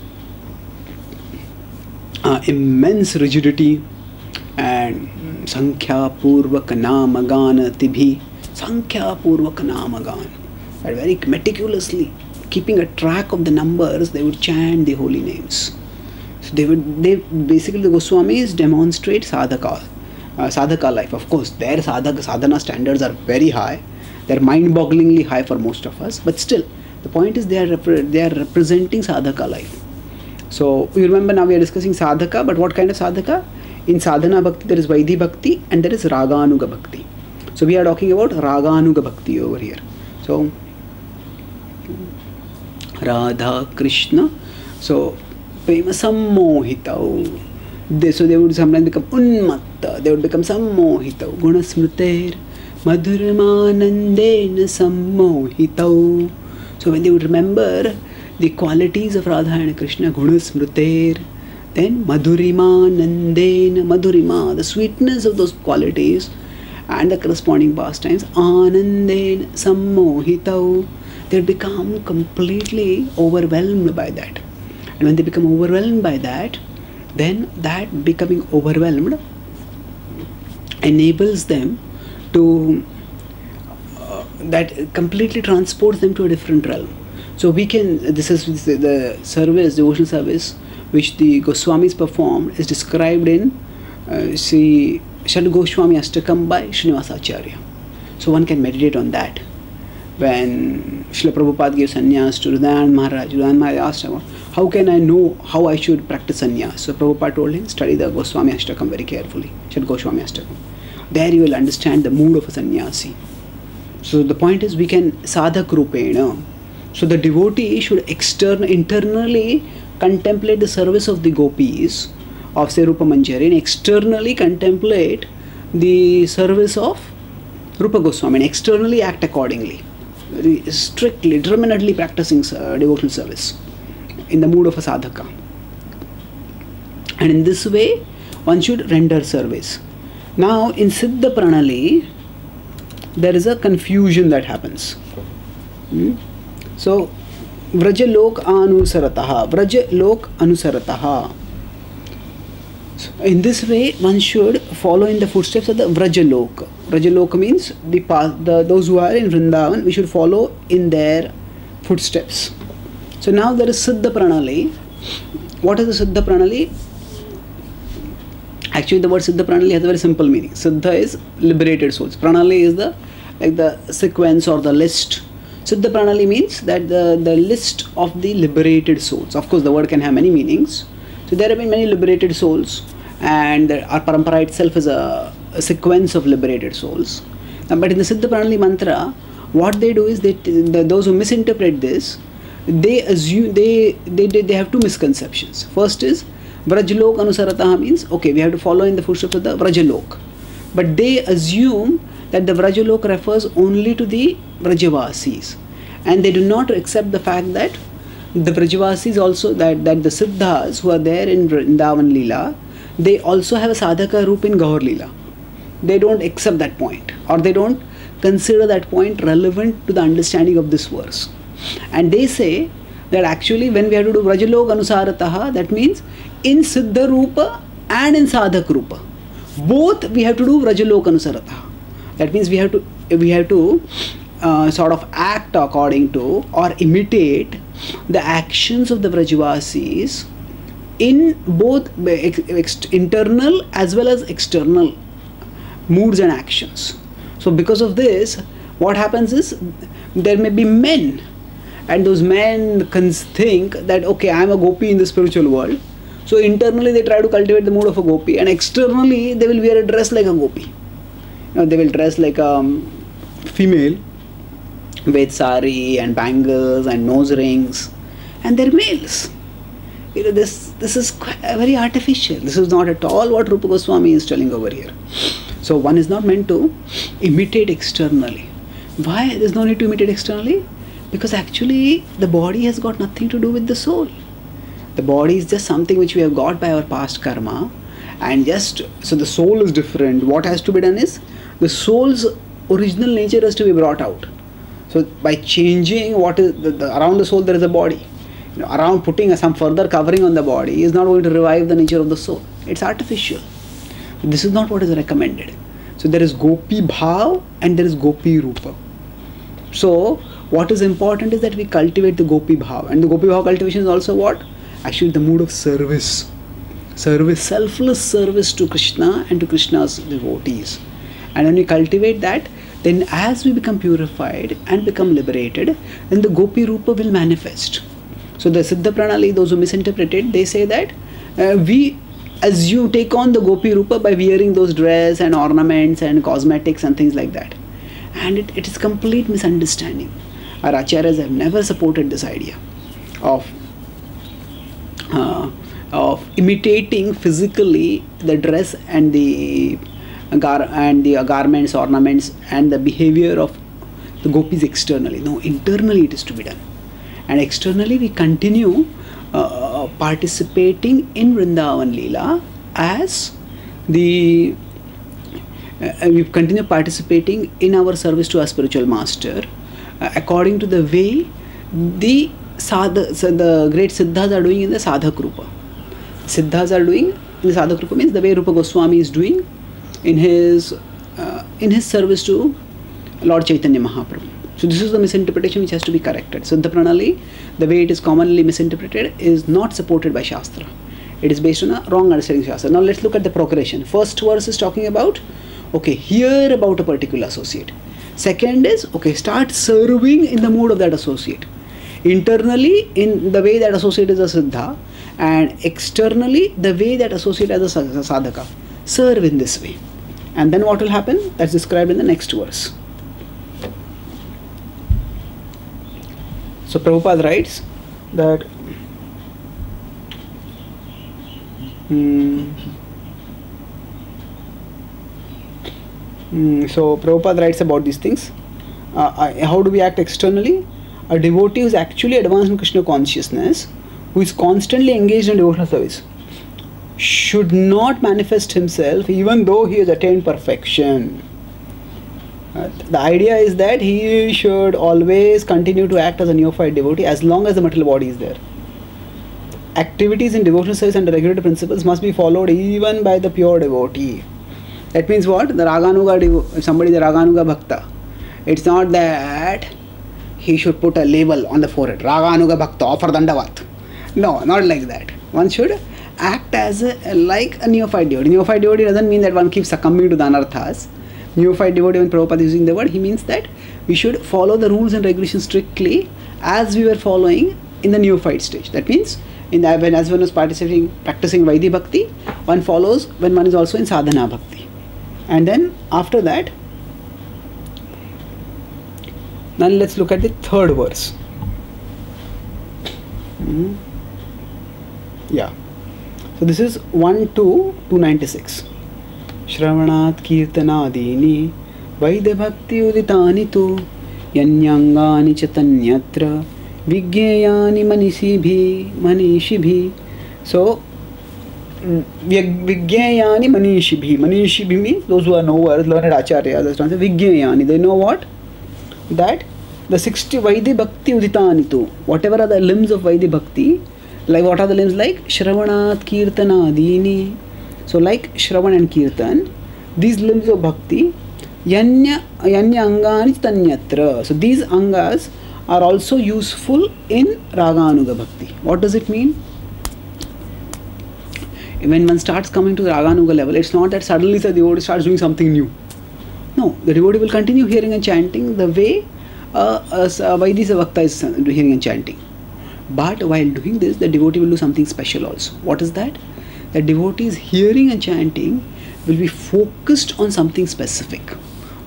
immense rigidity. And Sankhya Purvaka Namagana Tibhi, Sankhya Purvaka Namagan, and very meticulously keeping a track of the numbers, they would chant the holy names. So they basically, the Goswamis demonstrate sadhaka life. Of course, their sadhana standards are very high. They're mind-bogglingly high for most of us. But still, the point is they are representing sadhaka life. So you remember, now we are discussing sadhaka, but what kind of sadhaka? In sadhana bhakti, there is Vaidhi bhakti and there is Raganuga Bhakti. So we are talking about Raganuga Bhakti over here. So Radha, Krishna, so Prema Sammohitau. So they would sometimes become Unmatta, they would become Sammohitau. Guna Smriter Madhurmanandena Sammohitau. So when they would remember the qualities of Radha and Krishna, Guna Smriter, then Madhurima Nandena, Madhurima, the sweetness of those qualities and the corresponding pastimes, Anandena Sammohitau, they become completely overwhelmed by that. And when they become overwhelmed by that, then that becoming overwhelmed enables them to, that completely transports them to a different realm. So we can, this is the service, devotional service, which the Goswamis performed, is described in Shad Goswami Ashtakam by Srinivasacharya. So one can meditate on that. When Srila Prabhupada gave sannyas to Radha Maharaj asked him, how can I know how I should practice sannyas? So Prabhupada told him, study the Goswami Ashtakam very carefully, Shad Goswami Ashtakam. There you will understand the mood of a sannyasi. So the point is, we can sadhak rupena. So the devotee should internally contemplate the service of the gopis of say Rupa Manjari, and externally contemplate the service of Rupa Goswami, and externally act accordingly. Very strictly, determinedly practicing devotional service in the mood of a sadhaka. And in this way, one should render service. Now, in Siddha Pranali, there is a confusion that happens. So, Vraja Lok Anusarataha, Vraja Lok Anusarataha. So in this way, one should follow in the footsteps of the Vraja Lok. Vraja Lok means those who are in Vrindavan, we should follow in their footsteps. So now there is Siddha Pranali. What is the Siddha Pranali? Actually, the word Siddha Pranali has a very simple meaning. Siddha is liberated souls. Pranali is the sequence or the list. Siddha Pranali means that the list of the liberated souls. Of course, the word can have many meanings. So there have been many liberated souls, and our parampara itself is a sequence of liberated souls. But in the Siddha Pranali mantra, what they do is those who misinterpret this, they assume they have two misconceptions. First is Vrajlok Anusarataha means, okay, we have to follow in the footsteps of the Vrajlok. But they assume that the Vrajlok refers only to the Vrajavasis. And they do not accept the fact that the Vrajavasis also, that the Siddhas who are there in Vrindavan Leela, they also have a Sadhaka Roop in Gaur Leela. They don't accept that point, or they don't consider that point relevant to the understanding of this verse. And they say that actually when we have to do Vrajalok Anusarataha, that means in Siddha Rupa and in Sadhak Rupa, both we have to do Vrajalok Anusarataha. That means we have to sort of act according to or imitate the actions of the Vrajavasis in both internal as well as external moods and actions. So because of this, what happens is there may be men, and those men think that, okay, I am a gopi in the spiritual world. So internally they try to cultivate the mood of a gopi, and externally they will wear a dress like a gopi. They will dress like a female with sari and bangles and nose rings, and they're males. This is very artificial. This is not at all what Rupa Goswami is telling over here. So one is not meant to imitate externally. Why there's no need to imitate externally? Because actually the body has got nothing to do with the soul. The body is just something which we have got by our past karma, and so the soul is different. What has to be done is the soul's original nature has to be brought out. So by changing what is around the soul, there is a body. Around putting some further covering on the body is not going to revive the nature of the soul. It's artificial. This is not what is recommended. So there is Gopi Bhav and there is Gopi Rupa. So what is important is that we cultivate the Gopi Bhav. And the Gopi Bhav cultivation is also what? Actually the mood of service. Service, selfless service to Krishna and to Krishna's devotees. And when we cultivate that, then as we become purified and become liberated, then the Gopi Rupa will manifest. So the Siddha Pranali, those who misinterpret it, they say that as you take on the Gopi Rupa by wearing those dress and ornaments and cosmetics and things like that. And it is complete misunderstanding. Our acharyas have never supported this idea of imitating physically the dress and the garments, ornaments and the behavior of the gopis externally. No, internally it is to be done. And externally we continue participating in Vrindavan Leela as we continue participating in our service to our spiritual master according to the way the great Siddhas are doing in the Sadhak Rupa. Siddhas are doing in the Sadhak Rupa means the way Rupa Goswami is doing in his service to Lord Chaitanya Mahaprabhu. So this is the misinterpretation which has to be corrected. So the Pranali, the way it is commonly misinterpreted, is not supported by Shastra. It is based on a wrong understanding of Shastra. Now let's look at the progression. First verse is talking about, okay, hear about a particular associate. Second is, okay, start serving in the mood of that associate. Internally, in the way that associate is a Siddha, and externally, the way that associate as a Sadhaka. Serve in this way. And then what will happen? That's described in the next verse. So Prabhupada writes that so Prabhupada writes about these things. How do we act externally? A devotee who is actually advanced in Krishna consciousness, who is constantly engaged in devotional service, should not manifest himself even though he has attained perfection. The idea is that he should always continue to act as a neophyte devotee as long as the material body is there. Activities in devotional service and the regulative principles must be followed even by the pure devotee. That means what? The Raganuga, if somebody is a Raganuga Bhakta, it's not that he should put a label on the forehead, Raganuga Bhakta, offer Dandavat. No, not like that. One should act as like a neophyte devotee. Neophyte devotee doesn't mean that one keeps succumbing to the anarthas. Neophyte devotee, when Prabhupada is using the word, he means that we should follow the rules and regulations strictly as we were following in the neophyte stage. That means in that, when as one is practicing Vaidhi Bhakti, one follows when one is also in Sadhana Bhakti. And then after that, now let's look at the third verse. Yeah. So this is 1 to 296. Shravanat Kirtanadini Vaidhi Bhakti Uditani tu Yanyangani Chaitanyatra Vigyayani Manishibhi. So Vigyayani Manishibhi. Manishibhi means those who are knowers, learned acharyas. Vigyayani, they know what? That the 60 Vaidhi Bhakti Uditani tu, whatever are the limbs of Vaidhi Bhakti, like what are the limbs? Like Shravanat Kirtanadini. So like Shravan and Kirtan, these limbs of Bhakti, Yanya Angani Tanyatra. So these Angas are also useful in Raganuga Bhakti. What does it mean? When one starts coming to the Raganuga level, it's not that suddenly the devotee starts doing something new. No, the devotee will continue hearing and chanting the way Vaidhi Bhakta is hearing and chanting. But while doing this, the devotee will do something special also. What is that? The devotee's hearing and chanting will be focused on something specific.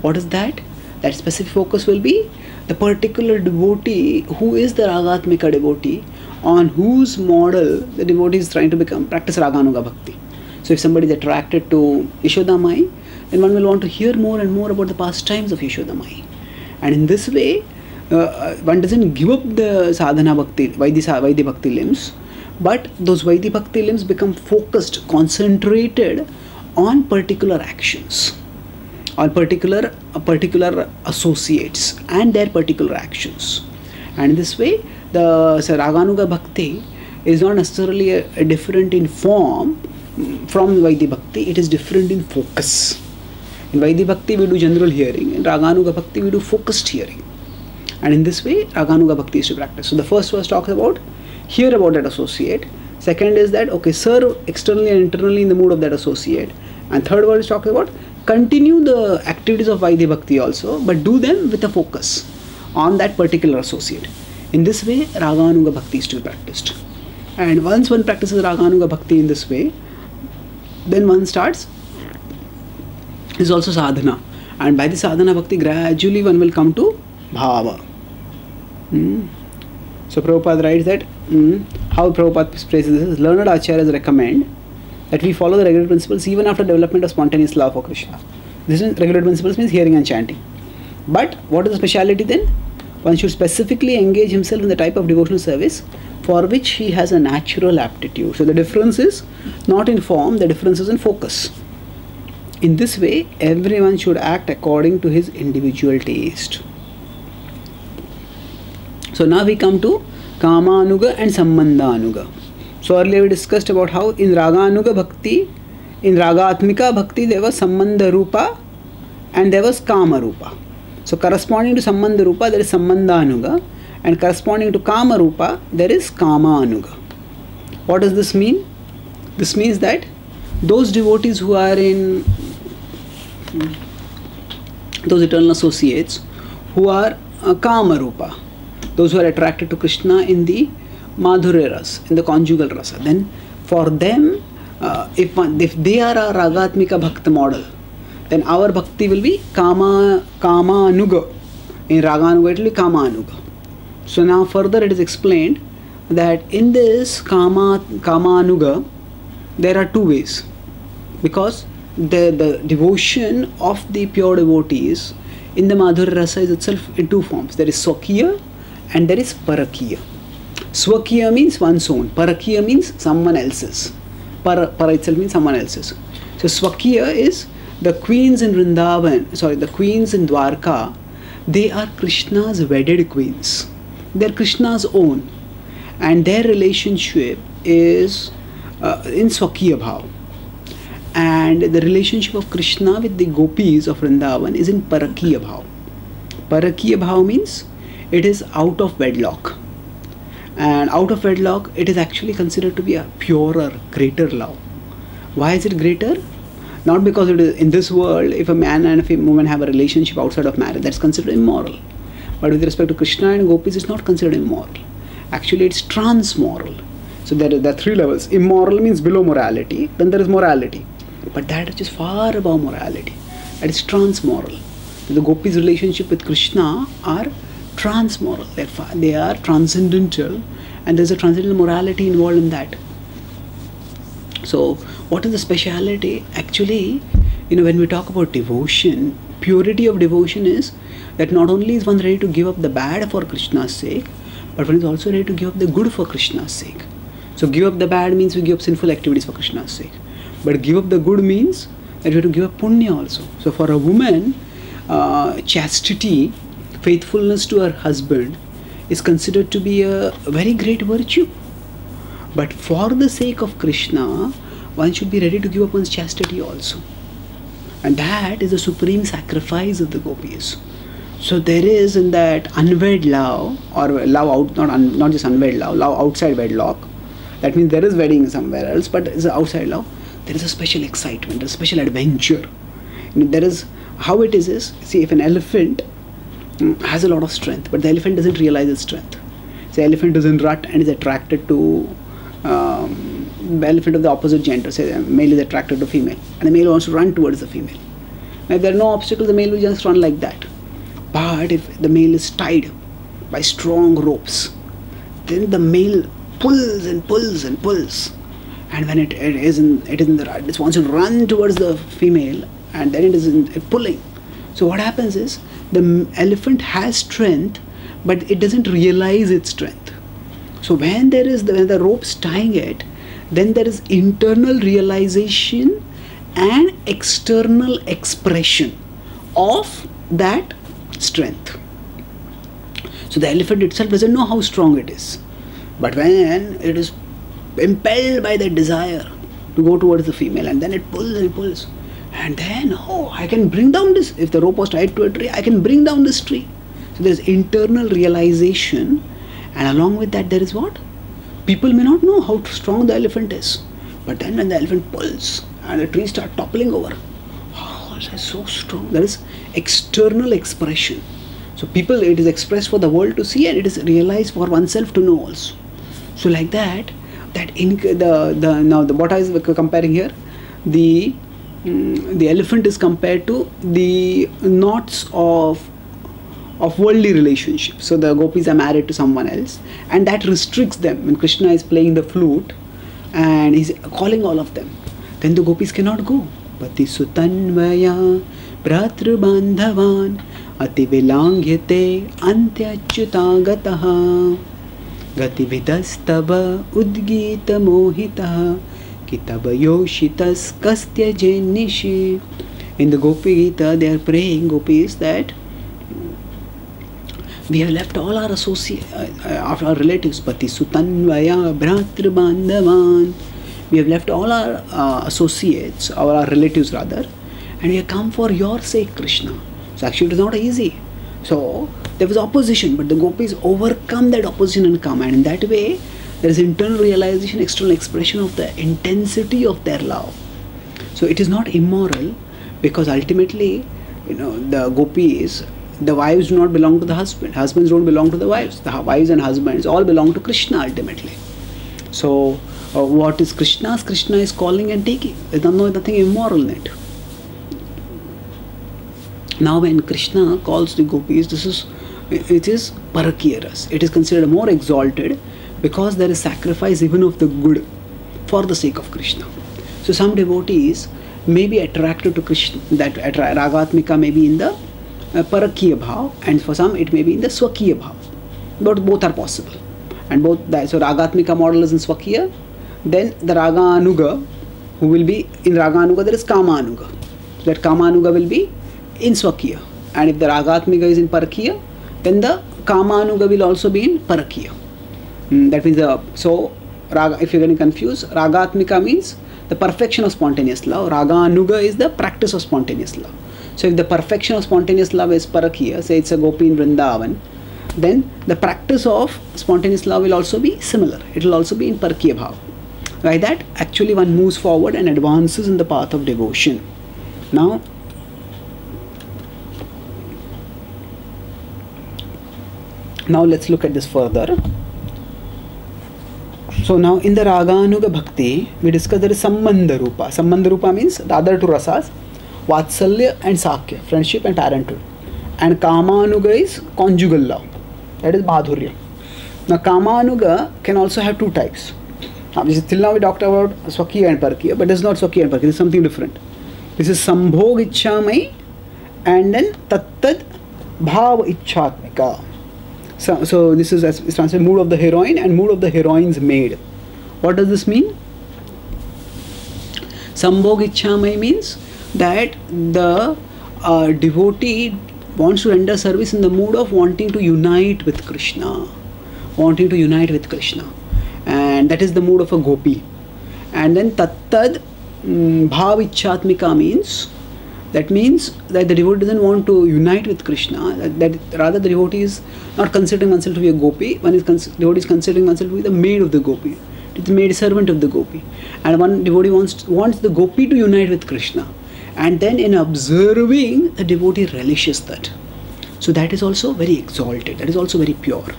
What is that? That specific focus will be the particular devotee who is the Ragatmika devotee, on whose model the devotee is trying to practice Raganuga Bhakti. So if somebody is attracted to Yashoda Mai, then one will want to hear more and more about the pastimes of Yashoda Mai. And in this way, one doesn't give up the Sadhana Bhakti, Vaidhi Bhakti limbs, but those Vaidhi Bhakti limbs become focused, concentrated on particular actions, on particular associates and their particular actions. And in this way, the Raganuga Bhakti is not necessarily a different in form from Vaidhi Bhakti, it is different in focus. In Vaidhi Bhakti we do general hearing, in Raganuga Bhakti we do focused hearing. And in this way, Raganuga Bhakti is to practice. So the first verse talks about, hear about that associate. Second is that, okay, serve externally and internally in the mood of that associate. And third verse talks about, continue the activities of Vaidhi Bhakti also, but do them with a focus on that particular associate. In this way, Raganuga Bhakti is to be practiced. And once one practices Raganuga Bhakti in this way, then one starts, this is also sadhana. And by the sadhana Bhakti, gradually one will come to Bhava. So Prabhupada writes that, how Prabhupada praises this is, learned acharyas recommend that we follow the regular principles even after development of spontaneous love for Krishna. This is regular principles means hearing and chanting. But what is the speciality then? One should specifically engage himself in the type of devotional service for which he has a natural aptitude. So the difference is not in form, the difference is in focus. In this way, everyone should act according to his individual taste. So now we come to Kamanuga and Sambandhanuga. So earlier we discussed about how in Raganuga Bhakti, in Ragatmika Bhakti, there was Sambandha Rupa and there was Kama Rupa. So corresponding to Sambandha Rupa, there is Sambandhanuga, and corresponding to Kama Rupa, there is Kamanuga. What does this mean? This means that those devotees who are in those eternal associates who are Kama Rupa, those who are attracted to Krishna in the Madhurya Rasa, in the conjugal Rasa, then for them, if they are a Ragatmika Bhakti model, then our Bhakti will be Kamanuga. In Raganuga it will be Kamanuga. So now further it is explained that in this Kamanuga, there are two ways. Because the devotion of the pure devotees in the Madhurya Rasa is itself in two forms. There is Swakiya and there is Parakiya. Swakiya means one's own. Parakiya means someone else's. Para itself means someone else's. So Swakiya is the queens in Vrindavan, the queens in Dwarka, they are Krishna's wedded queens. They are Krishna's own. And their relationship is in Swakiya Bhav. And the relationship of Krishna with the gopis of Vrindavan is in Parakiya Bhav. Parakiya Bhav means it is out of wedlock. And out of wedlock, it is actually considered to be a purer, greater love. Why is it greater? Not because it is in this world, if a man and if a woman have a relationship outside of marriage, that's considered immoral. But with respect to Krishna and gopis, it's not considered immoral. Actually, it's transmoral. So there are three levels. Immoral means below morality. Then there is morality. But that which is far above morality. That is transmoral. The gopis' relationship with Krishna are transmoral. They are transcendental, and there is a transcendental morality involved in that. So what is the speciality? Actually, when we talk about devotion, purity of devotion is that not only is one ready to give up the bad for Krishna's sake, but one is also ready to give up the good for Krishna's sake. So give up the bad means we give up sinful activities for Krishna's sake. But give up the good means that we have to give up punya also. So for a woman, chastity, faithfulness to her husband is considered to be a very great virtue. But for the sake of Krishna, one should be ready to give up one's chastity also. And that is the supreme sacrifice of the gopis. So there is in that unwed love, or love out, not just unwed love outside wedlock. That means there is wedding somewhere else, but it's outside love. There is a special excitement, there is a special adventure. There is, how it is, see, if an elephant has a lot of strength, but the elephant doesn't realize its strength. The elephant doesn't rut and is attracted to the elephant of the opposite gender. Say male is attracted to female, and the male wants to run towards the female. Now if there are no obstacles, the male will just run like that. But if the male is tied by strong ropes, then the male pulls and pulls and pulls, and when it is in the rut, it wants to run towards the female, and then it is pulling. So what happens is the elephant has strength, but it doesn't realize its strength. So when there is when the rope's tying it, then there is internal realization and external expression of that strength. So the elephant itself doesn't know how strong it is, but when it is impelled by the desire to go towards the female, and then it pulls and pulls, and then, oh, I can bring down this. If the rope was tied to a tree, I can bring down this tree. So there is internal realization, and along with that there is what? People may not know how strong the elephant is, but then when the elephant pulls and the tree starts toppling over, oh, it's so strong. There is external expression. So people, it is expressed for the world to see, and it is realized for oneself to know also. So like that what I was comparing here, the elephant is compared to the knots of worldly relationships. So the gopis are married to someone else, and that restricts them. When Krishna is playing the flute and he's calling all of them, then the gopis cannot go. Pati sutanvaya pratrubandhavan ati vilangyate antyachyutagataha gati vidastava udgita mohitaha kitaba yoshitas kastya jenishi. In the Gopi Gita, they are praying, gopis, that we have left all our associates, our relatives, Pati Sutanvaya Bhratribandhavan. We have left all our associates, or our relatives rather, and we have come for your sake, Krishna. So actually it is not easy. So there was opposition, but the gopis overcome that opposition and come, and in that way there is internal realization, external expression of the intensity of their love. So it is not immoral, because ultimately, the gopis, the wives do not belong to the husband. Husbands don't belong to the wives. The wives and husbands all belong to Krishna ultimately. So what is Krishna's? Krishna is calling and taking. There's nothing immoral in it. Now when Krishna calls the gopis, it is parakiyaras. It is considered more exalted, because there is sacrifice even of the good for the sake of Krishna. So some devotees may be attracted to Krishna, that ragatmika may be in the parakiya bhav, and for some it may be in the swakiya bhav. But both are possible. And both that, so ragatmika model is in swakiya, then the Raganuga, who will be in Raganuga, there is Kamanuga. So that Kamanuga will be in swakiya. And if the ragatmika is in parakiya, then the Kamanuga will also be in parakiya. That means if you're getting confused, ragatmika means the perfection of spontaneous love. Raganuga is the practice of spontaneous love. So if the perfection of spontaneous love is parakiya, say it's a gopi in Vrindavan, then the practice of spontaneous love will also be similar. It will also be in parakiya bhav. Like that, actually one moves forward and advances in the path of devotion. Now let's look at this further. So now in the Raganuga Bhakti, we discuss there is Sambandha Rupa. Sambandha Rupa means the other two rasas, Vatsalya and Sakya, friendship and parenthood. And Kamanuga is conjugal love, that is Madhurya. Now Kamanuga can also have two types. Till now we talked about Swakya and Parkiya, but this is not Swakya and Parkiya, this is something different. This is Sambhog Ichamai and then Tattad Bhav Ichatmika. So this is translated mood of the heroine and mood of the heroine's maid. What does this mean? Sambhog Ichamai means that the devotee wants to render service in the mood of wanting to unite with Krishna. Wanting to unite with Krishna. And that is the mood of a gopi. And then Tattad Bhav Ichatmika means that the devotee doesn't want to unite with Krishna, that rather the devotee is not considering oneself to be a gopi, devotee is considering oneself to be the maid of the gopi, the maid servant of the gopi. And one devotee wants the gopi to unite with Krishna. And then in observing, the devotee relishes that. So that is also very exalted, that is also very pure.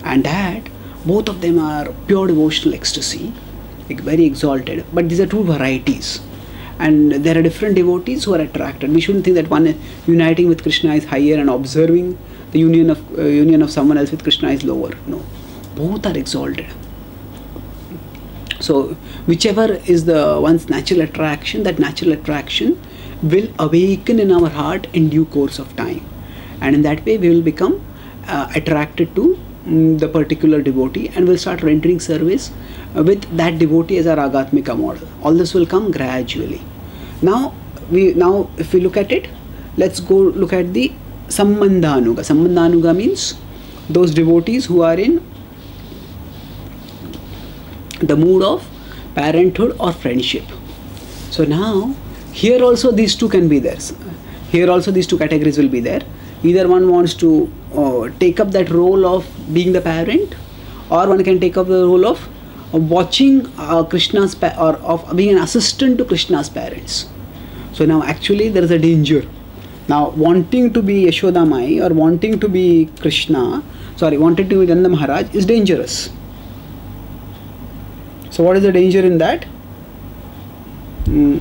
And that, both of them are pure devotional ecstasy, like very exalted. But these are two varieties. And there are different devotees who are attracted. We shouldn't think that one uniting with Krishna is higher and observing the union of someone else with Krishna is lower. No, both are exalted. So whichever is the one's natural attraction, that natural attraction will awaken in our heart in due course of time. And in that way we will become attracted to the particular devotee and will start rendering service with that devotee as a Ragatmika model. All this will come gradually. Now if we look at it, let's go look at the Sambandhanuga. Sambandhanuga means those devotees who are in the mood of parenthood or friendship. So now here also these two can be there. Here also these two categories will be there. Either one wants to take up that role of being the parent, or one can take up the role of watching Krishna's or of being an assistant to Krishna's parents. So now actually there is a danger. Now wanting to be Yashoda Mai or wanting to be wanting to be Nanda Maharaj is dangerous. So what is the danger in that?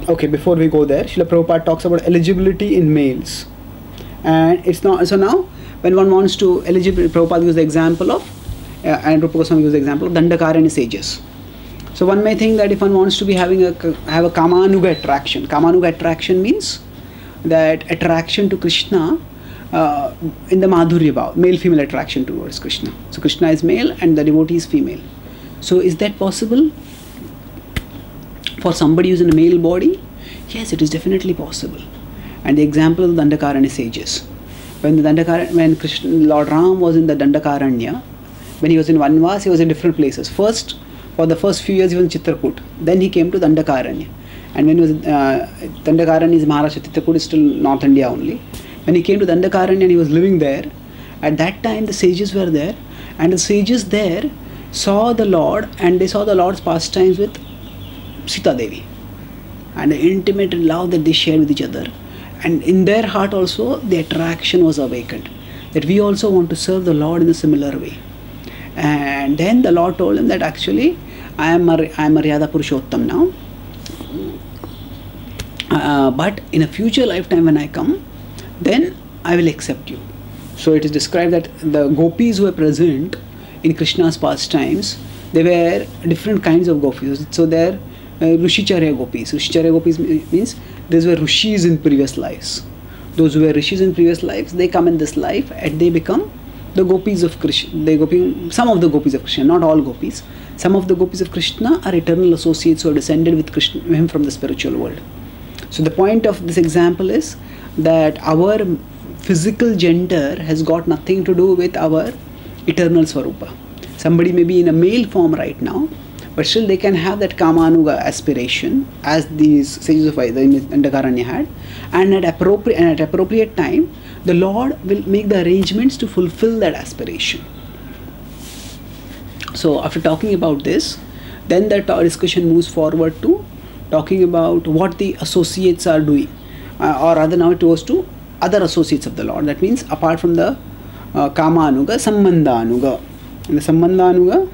Okay, before we go there, Srila Prabhupada talks about eligibility in males. And it's not, so now when one wants to Prabhupada gives the example of and Rupa Goswami gives the example of Dandakaranya sages. So one may think that if one wants to be have a Kamanuga attraction. Kamanuga attraction means that attraction to Krishna in the Madhurya Bhav, male-female attraction towards Krishna. So Krishna is male and the devotee is female. So is that possible for somebody who is in a male body? Yes, it is definitely possible. And the example of the Dandakaranya sages. When Krishna, Lord Ram was in the Dandakaranya, when he was in Vanvas, he was in different places. For the first few years he was in Chitrakoot. Then he came to Dandakaranya. And when he was Dandakaranya is Maharashtra, Chitrakoot is still North India only. When he came to Dandakaranya and he was living there, at that time the sages were there, and the sages there saw the Lord, and they saw the Lord's pastimes with Sita Devi, and the intimate love that they shared with each other. And in their heart also the attraction was awakened, that we also want to serve the Lord in a similar way. And then the Lord told him that actually I am Maryada Purushottam now, but in a future lifetime when I come, then I will accept you. So it is described that the gopis who were present in Krishna's pastimes, they were different kinds of gopis. So there Rushicharya gopis. Rushicharya gopis means these were rishis in previous lives. Those who were rishis in previous lives, they come in this life and they become the gopis of Krishna. Some of the gopis of Krishna, not all gopis. Some of the gopis of Krishna are eternal associates who are descended with Krishna, him from the spiritual world. So the point of this example is that our physical gender has got nothing to do with our eternal Swarupa. Somebody may be in a male form right now, but still they can have that Kamanuga aspiration as these sages of Dandakaranya had, and at appropriate time the Lord will make the arrangements to fulfill that aspiration. So after talking about this, then the discussion moves forward to talking about what the associates are doing, or rather now it goes to other associates of the Lord. That means apart from the Kamanuga, Sambandhanuga. And the Sambandhanuga,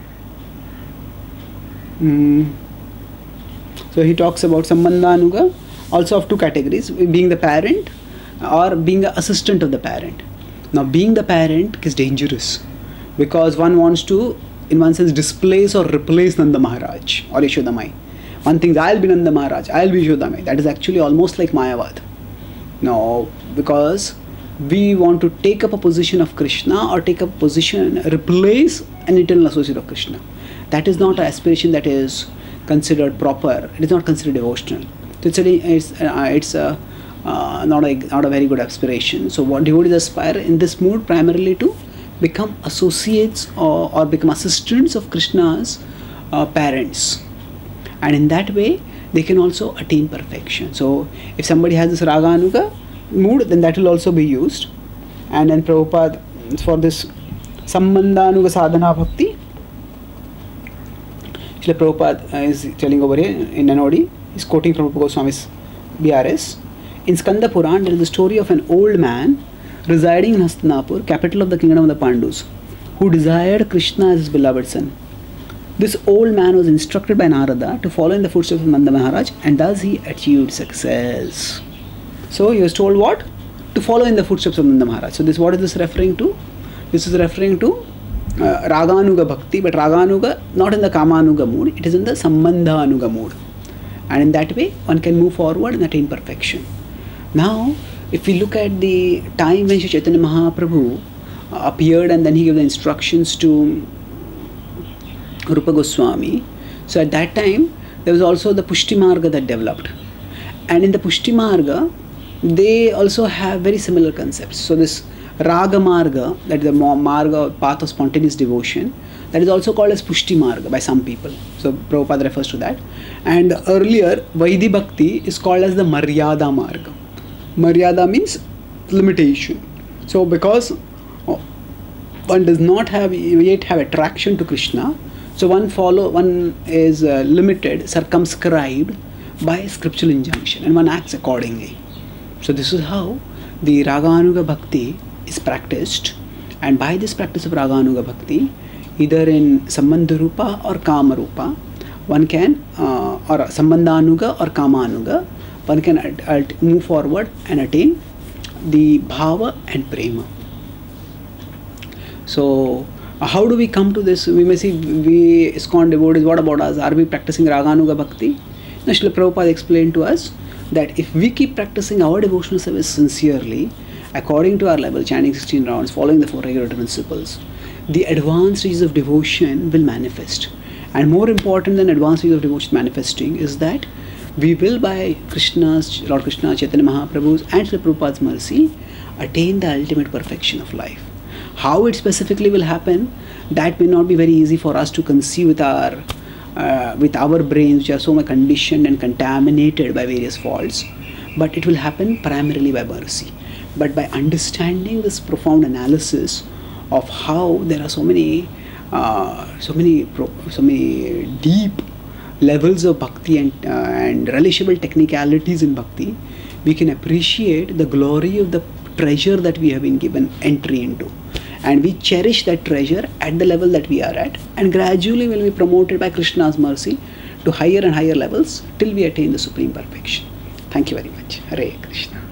So he talks about Sambandhanuga also of two categories, being the parent or being the assistant of the parent. Now being the parent is dangerous because one wants to, in one sense, displace or replace Nanda Maharaj or Yashodamai. One thinks, I'll be Nanda Maharaj, I'll be Yashodamai. That is actually almost like Mayavad. No, because we want to take up a position of Krishna or take up a position, replace an eternal associate of Krishna. That is not an aspiration that is considered proper. It is not considered devotional. So it's not a very good aspiration. So what devotees aspire in this mood primarily to become associates or become assistants of Krishna's parents, and in that way they can also attain perfection. So if somebody has this Raganuga mood, then that will also be used. And then Prabhupada, for this Sambandhanuga Sadhana Bhakti, Srila Prabhupada is telling over here in Anodi, he's quoting from Rupa Goswami's BRS. In Skanda Puran, there is the story of an old man residing in Hastinapur, capital of the kingdom of the Pandus, who desired Krishna as his beloved son. This old man was instructed by Narada to follow in the footsteps of Nanda Maharaj, and thus he achieved success. So he was told what? To follow in the footsteps of Nanda Maharaj. So this, what is this referring to? This is referring to Raganuga Bhakti, but Raganuga not in the Kamanuga mood, it is in the Sambandhanuga mood. And in that way, one can move forward and attain perfection. Now, if we look at the time when Sri Chaitanya Mahaprabhu appeared and then he gave the instructions to Rupa Goswami, so at that time, there was also the Pushti Marga that developed. And in the Pushti Marga, they also have very similar concepts. So this Raga Marga, that is the Marga, path of spontaneous devotion, that is also called as Pushti Marga by some people. So Prabhupada refers to that. And earlier, Vaidhi Bhakti is called as the Maryada Marga. Maryada means limitation. So because one does not yet have attraction to Krishna, so one is limited, circumscribed by scriptural injunction, and one acts accordingly. So this is how the Raganuga Bhakti is practiced, and by this practice of Raganuga Bhakti, either in Sambandha Rupa or Kama Rupa, one can, or Sambandhanuga or Kamanuga, one can move forward and attain the Bhava and Prema. So how do we come to this? We may see, we ISKCON devotees, what about us? Are we practicing Raganuga Bhakti? Now Srila Prabhupada explained to us that if we keep practicing our devotional service sincerely, according to our level, chanting 16 rounds, following the 4 regular principles, the advanced stages of devotion will manifest. And more important than advanced stages of devotion manifesting is that we will, by Lord Krishna, Chaitanya Mahaprabhu's and Srila Prabhupada's mercy, attain the ultimate perfection of life. How it specifically will happen, that may not be very easy for us to conceive with our brains, which are so much conditioned and contaminated by various faults. But it will happen primarily by mercy. But by understanding this profound analysis of how there are so many deep levels of bhakti and relishable technicalities in bhakti, we can appreciate the glory of the treasure that we have been given entry into. And we cherish that treasure at the level that we are at, and gradually will be promoted by Krishna's mercy to higher and higher levels till we attain the supreme perfection. Thank you very much. Hare Krishna.